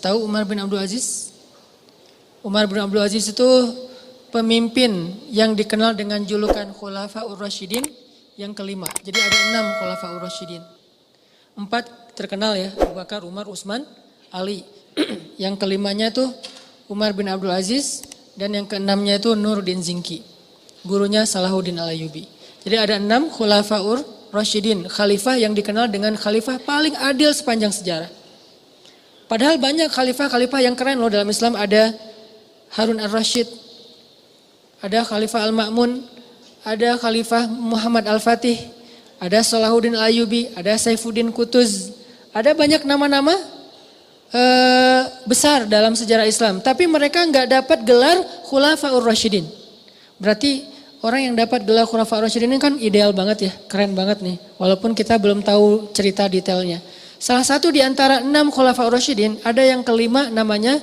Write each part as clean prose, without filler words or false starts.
Tahu Umar bin Abdul Aziz? Umar bin Abdul Aziz itu pemimpin yang dikenal dengan julukan Khulafaur Rasyidin yang kelima. Jadi ada 6 Khulafaur Rasyidin. 4 terkenal ya, Abu Bakar, Umar, Utsman, Ali. Yang kelimanya itu Umar bin Abdul Aziz dan yang keenamnya itu Nuruddin Zinki. Gurunya Salahuddin Al-Ayyubi. Jadi ada 6 Khulafaur Rasyidin, khalifah yang dikenal dengan khalifah paling adil sepanjang sejarah. Padahal banyak khalifah-khalifah yang keren loh dalam Islam. Ada Harun Ar-Rasyid, ada Khalifah Al-Ma'mun, ada Khalifah Muhammad Al-Fatih, ada Salahuddin Al-Ayyubi, ada Saifuddin Qutuz. Ada banyak nama-nama besar dalam sejarah Islam. Tapi mereka nggak dapat gelar Khulafaur Rasyidin. Berarti orang yang dapat gelar Khulafaur Rasyidin ini kan ideal banget ya, keren banget nih. Walaupun kita belum tahu cerita detailnya. Salah satu di antara 6 Khulafaur Rasyidin, ada yang kelima namanya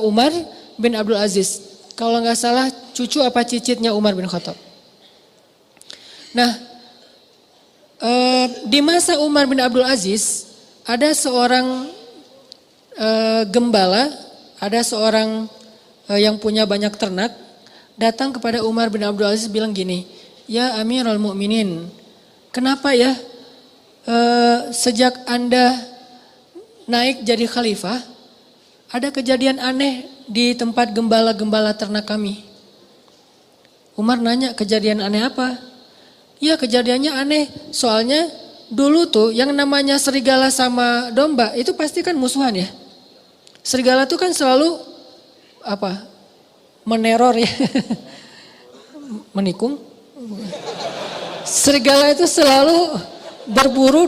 Umar bin Abdul Aziz. Kalau nggak salah cucu apa cicitnya Umar bin Khattab. Nah, di masa Umar bin Abdul Aziz ada seorang gembala, ada seorang yang punya banyak ternak datang kepada Umar bin Abdul Aziz bilang gini, ya Amirul Mukminin, kenapa ya sejak Anda naik jadi khalifah ada kejadian aneh di tempat gembala-gembala ternak kami. Umar nanya, kejadian aneh apa? Ya kejadiannya aneh, soalnya dulu tuh yang namanya serigala sama domba itu pasti kan musuhan ya. Serigala tuh kan selalu apa? Meneror ya. Menikung. Serigala itu selalu berburu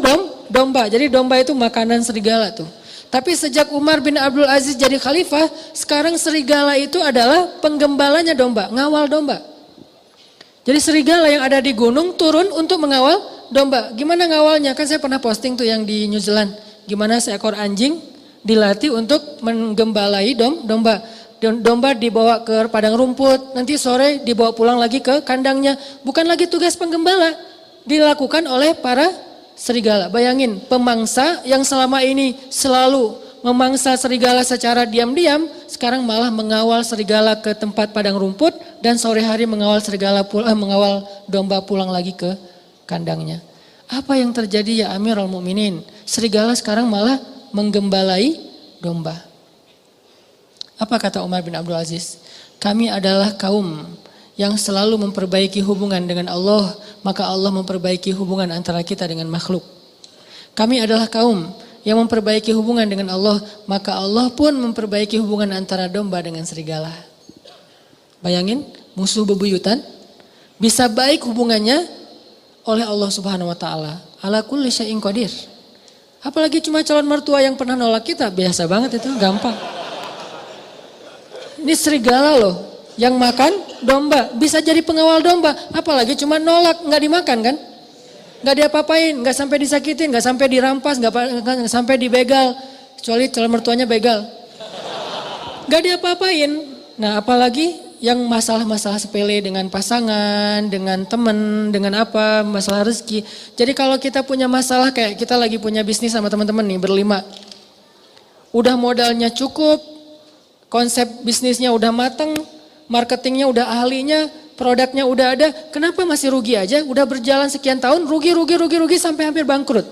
domba. Jadi domba itu makanan serigala tuh. Tapi sejak Umar bin Abdul Aziz jadi khalifah, sekarang serigala itu adalah penggembalanya domba, ngawal domba. Jadi serigala yang ada di gunung turun untuk mengawal domba. Gimana ngawalnya? Kan saya pernah posting tuh yang di New Zealand. Gimana seekor anjing dilatih untuk menggembalai domba. Domba dibawa ke padang rumput, nanti sore dibawa pulang lagi ke kandangnya. Bukan lagi tugas penggembala, dilakukan oleh para serigala. Bayangin, pemangsa yang selama ini selalu memangsa serigala secara diam-diam, sekarang malah mengawal serigala ke tempat padang rumput dan sore hari mengawal mengawal domba pulang lagi ke kandangnya. Apa yang terjadi ya Amirul Mukminin? Serigala sekarang malah menggembalai domba. Apa kata Umar bin Abdul Aziz? Kami adalah kaum yang selalu memperbaiki hubungan dengan Allah, maka Allah memperbaiki hubungan antara kita dengan makhluk. Kami adalah kaum yang memperbaiki hubungan dengan Allah, maka Allah pun memperbaiki hubungan antara domba dengan serigala. Bayangin, musuh bebuyutan bisa baik hubungannya oleh Allah Subhanahu wa taala. Ala kulli syai'in qadir. Apalagi cuma calon mertua yang pernah nolak kita, biasa banget itu, gampang. Ini serigala loh, yang makan domba, bisa jadi pengawal domba, apalagi cuma nolak, nggak dimakan kan? Nggak diapa-apain, nggak sampai disakitin, nggak sampai dirampas, nggak sampai dibegal, kecuali calon mertuanya begal. Nggak diapa-apain. Nah apalagi yang masalah-masalah sepele dengan pasangan, dengan teman, dengan apa, masalah rezeki. Jadi kalau kita punya masalah kayak kita lagi punya bisnis sama teman-teman nih berlima. Udah modalnya cukup, konsep bisnisnya udah mateng, marketingnya udah ahlinya, produknya udah ada, kenapa masih rugi aja? Udah berjalan sekian tahun, rugi sampai hampir bangkrut.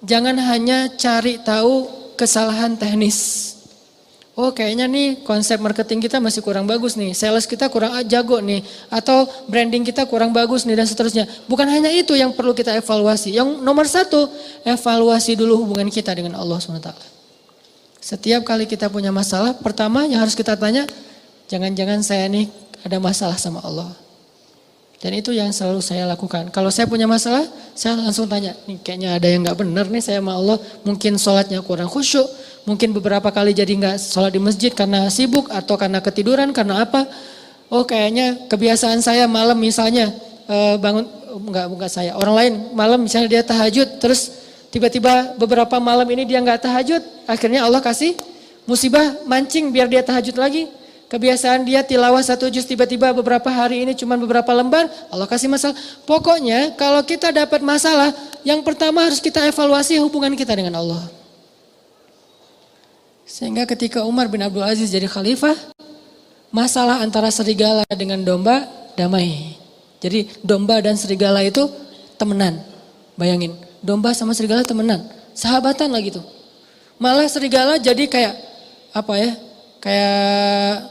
Jangan hanya cari tahu kesalahan teknis. Oh kayaknya nih konsep marketing kita masih kurang bagus nih, sales kita kurang jago nih, atau branding kita kurang bagus nih dan seterusnya. Bukan hanya itu yang perlu kita evaluasi. Yang nomor 1, evaluasi dulu hubungan kita dengan Allah SWT. Setiap kali kita punya masalah, pertama yang harus kita tanya, jangan-jangan saya nih ada masalah sama Allah. Dan itu yang selalu saya lakukan. Kalau saya punya masalah, saya langsung tanya, nih kayaknya ada yang gak benar nih saya sama Allah. Mungkin sholatnya kurang khusyuk, mungkin beberapa kali jadi gak sholat di masjid karena sibuk atau karena ketiduran, karena apa. Oh kayaknya kebiasaan saya malam misalnya bangun, enggak saya, orang lain malam misalnya dia tahajud, terus tiba-tiba beberapa malam ini dia nggak tahajud, akhirnya Allah kasih musibah mancing biar dia tahajud lagi. Kebiasaan dia tilawah 1 juz, tiba-tiba beberapa hari ini cuma beberapa lembar, Allah kasih masalah. Pokoknya kalau kita dapat masalah, yang pertama harus kita evaluasi hubungan kita dengan Allah. Sehingga ketika Umar bin Abdul Aziz jadi khalifah, masalah antara serigala dengan domba damai. Jadi domba dan serigala itu temenan. Bayangin, domba sama serigala temenan, sahabatan lah gitu. Malah serigala jadi kayak apa ya? Kayak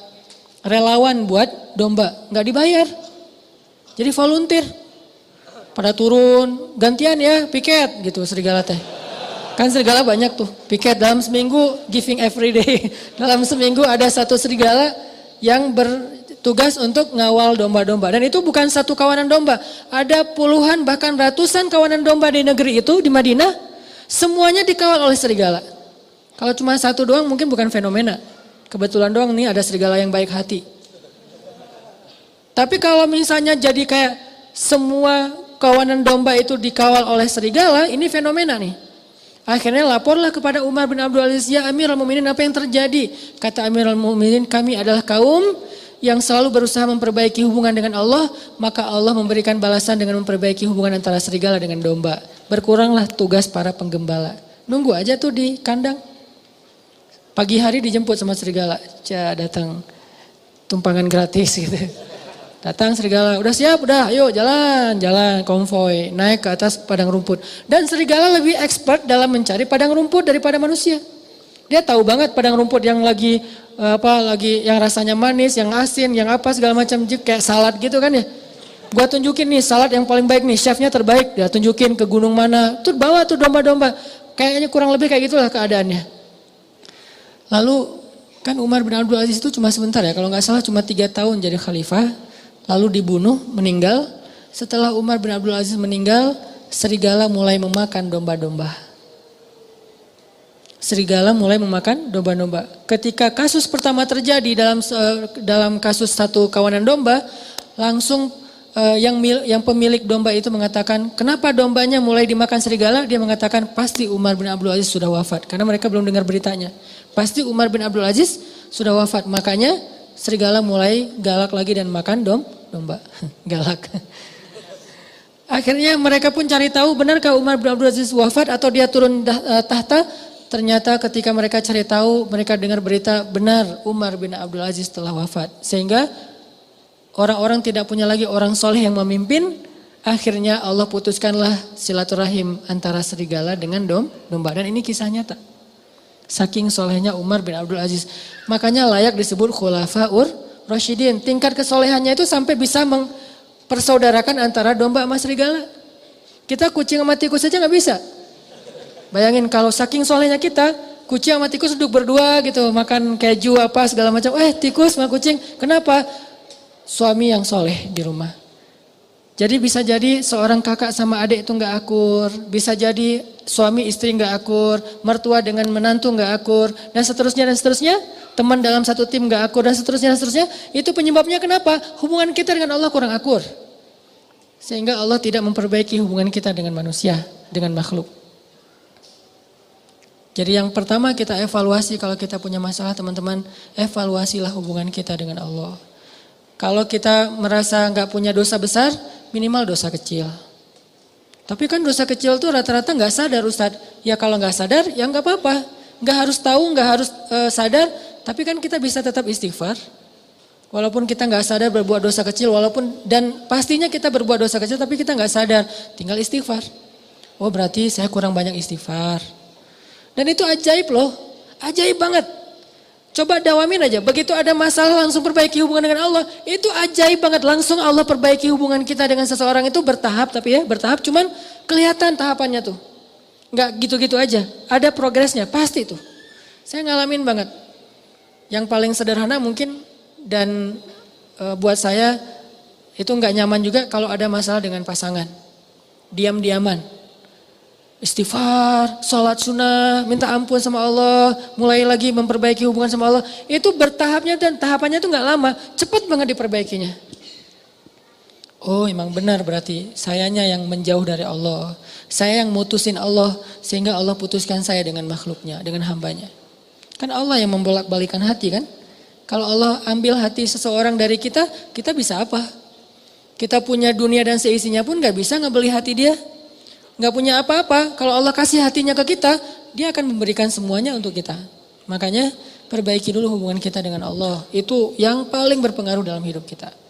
relawan buat domba, nggak dibayar. Jadi volunteer. Pada turun, gantian ya piket gitu serigala teh. Kan serigala banyak tuh, piket dalam seminggu giving every day. Dalam seminggu ada satu serigala yang bertugas untuk ngawal domba-domba. Dan itu bukan satu kawanan domba. Ada puluhan bahkan ratusan kawanan domba di negeri itu, di Madinah. Semuanya dikawal oleh serigala. Kalau cuma satu doang mungkin bukan fenomena. Kebetulan doang nih ada serigala yang baik hati. Tapi kalau misalnya jadi kayak semua kawanan domba itu dikawal oleh serigala, ini fenomena nih. Akhirnya laporlah kepada Umar bin Abdul Aziz, ya Amirul Mukminin, apa yang terjadi? Kata Amirul Mukminin, kami adalah kaum yang selalu berusaha memperbaiki hubungan dengan Allah, maka Allah memberikan balasan dengan memperbaiki hubungan antara serigala dengan domba. Berkuranglah tugas para penggembala. Nunggu aja tuh di kandang. Pagi hari dijemput sama serigala, datang tumpangan gratis gitu. Datang serigala, udah siap, udah ayo jalan konvoy, naik ke atas padang rumput. Dan serigala lebih expert dalam mencari padang rumput daripada manusia. Dia tahu banget padang rumput yang lagi yang rasanya manis, yang asin, yang apa segala macam, kayak salad gitu kan ya. Gua tunjukin nih salad yang paling baik nih, chefnya terbaik, dia tunjukin ke gunung mana, tuh bawa tuh domba-domba. Kayaknya kurang lebih kayak gitulah keadaannya. Lalu kan Umar bin Abdul Aziz itu cuma sebentar ya, kalau nggak salah cuma 3 tahun jadi khalifah. Lalu dibunuh, meninggal. Setelah Umar bin Abdul Aziz meninggal, serigala mulai memakan domba-domba. Serigala mulai memakan domba-domba. Ketika kasus pertama terjadi dalam kasus satu kawanan domba, langsung yang pemilik domba itu mengatakan, kenapa dombanya mulai dimakan serigala? Dia mengatakan pasti Umar bin Abdul Aziz sudah wafat. Karena mereka belum dengar beritanya. Pasti Umar bin Abdul Aziz sudah wafat. Makanya serigala mulai galak lagi dan makan domba. Galak. Akhirnya mereka pun cari tahu benarkah Umar bin Abdul Aziz wafat atau dia turun tahta. Ternyata ketika mereka cari tahu, mereka dengar berita benar Umar bin Abdul Aziz telah wafat. Sehingga orang-orang tidak punya lagi orang soleh yang memimpin. Akhirnya Allah putuskanlah silaturahim antara serigala dengan domba. Dan ini kisah nyata. Saking solehnya Umar bin Abdul Aziz. Makanya layak disebut khulafaur Rasyidin. Tingkat kesolehannya itu sampai bisa mempersaudarakan antara domba sama serigala. Kita kucing sama tikus saja gak bisa. Bayangin kalau saking solehnya kita, kucing sama tikus duduk berdua gitu. Makan keju apa segala macam. Tikus sama kucing. Kenapa? Suami yang soleh di rumah. Jadi bisa jadi seorang kakak sama adik itu gak akur. Bisa jadi suami istri gak akur. Mertua dengan menantu gak akur. Dan seterusnya. Teman dalam satu tim gak akur dan seterusnya. Itu penyebabnya kenapa? Hubungan kita dengan Allah kurang akur. Sehingga Allah tidak memperbaiki hubungan kita dengan manusia. Dengan makhluk. Jadi yang pertama kita evaluasi kalau kita punya masalah teman-teman. Evaluasilah hubungan kita dengan Allah. Kalau kita merasa gak punya dosa besar, minimal dosa kecil. Tapi kan dosa kecil tuh rata-rata gak sadar Ustadz. Ya kalau gak sadar ya gak apa-apa. Gak harus tahu, gak harus sadar. Tapi kan kita bisa tetap istighfar. Walaupun kita gak sadar berbuat dosa kecil. Dan pastinya kita berbuat dosa kecil tapi kita gak sadar. Tinggal istighfar. Oh berarti saya kurang banyak istighfar. Dan itu ajaib loh. Ajaib banget. Coba dawamin aja, begitu ada masalah langsung perbaiki hubungan dengan Allah. Itu ajaib banget, langsung Allah perbaiki hubungan kita dengan seseorang itu bertahap. Tapi ya bertahap cuman kelihatan tahapannya tuh. Enggak gitu-gitu aja, ada progresnya, pasti tuh. Saya ngalamin banget. Yang paling sederhana mungkin dan buat saya itu enggak nyaman juga kalau ada masalah dengan pasangan. Diam-diaman. Istighfar, sholat sunnah, minta ampun sama Allah, mulai lagi memperbaiki hubungan sama Allah. Itu bertahapnya dan tahapannya itu gak lama, cepat banget diperbaikinya. Oh emang benar berarti sayanya yang menjauh dari Allah. Saya yang mutusin Allah sehingga Allah putuskan saya dengan makhluknya, dengan hambanya. Kan Allah yang membolak-balikan hati kan. Kalau Allah ambil hati seseorang dari kita, kita bisa apa? Kita punya dunia dan seisinya pun gak bisa ngebeli hati dia. Gak punya apa-apa, kalau Allah kasih hatinya ke kita, dia akan memberikan semuanya untuk kita. Makanya perbaiki dulu hubungan kita dengan Allah. Itu yang paling berpengaruh dalam hidup kita.